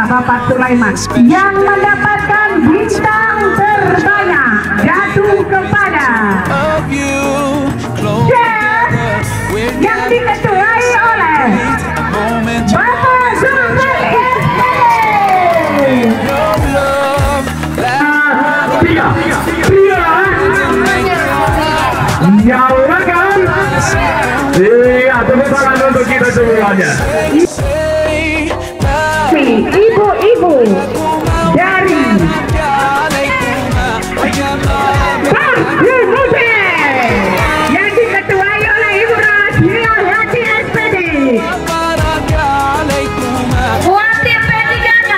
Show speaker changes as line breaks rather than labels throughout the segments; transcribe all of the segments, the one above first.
Bapak Sulaiman yang mendapatkan bintang terbanyak jatuh kepada Chef yang diketuai oleh Bapak Zulkarnain.
Jauh kan? Iya, tepuk tangan untuk kita semuanya.
Ibu-ibu dari Parfumuse yang diketuai oleh Ibu Rasila Yati SPD. Buat tim P3K.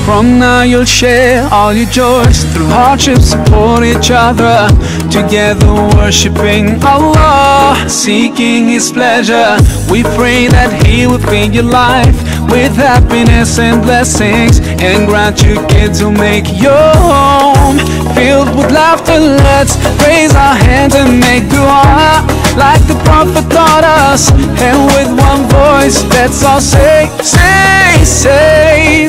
From now you'll share all your joys, through hardships support each other, together worshiping Allah, seeking His pleasure. We pray that He will fill your life with happiness and blessings, and grant you kids who make your home filled with laughter. Let's raise our hands and make dua like the Prophet taught us, and with one voice let's all say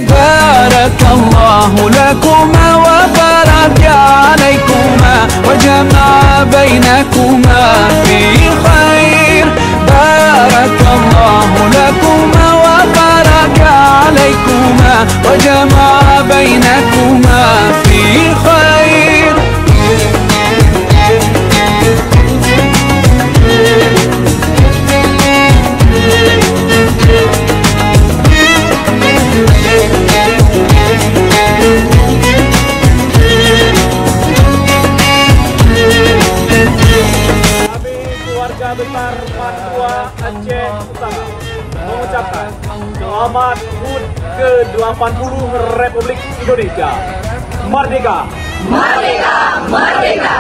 Barakallahu lakuma wa baraka alaykuma wa jama'a baynakuma fi khair. Barakallahu lakuma wa baraka alaykuma wa jama'a baynakuma fi khair.
Keluarga besar Papua Aceh Utara mengucapkan selamat HUT ke-80 Republik Indonesia. Merdeka! Merdeka! Merdeka!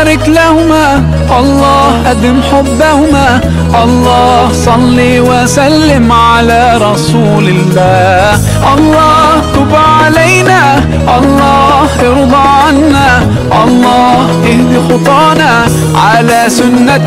بارك لهما الله أدم حبهما الله صل وسلم على رسول الله الله تب علينا الله ارضى عنا الله اهد خطانا على سنة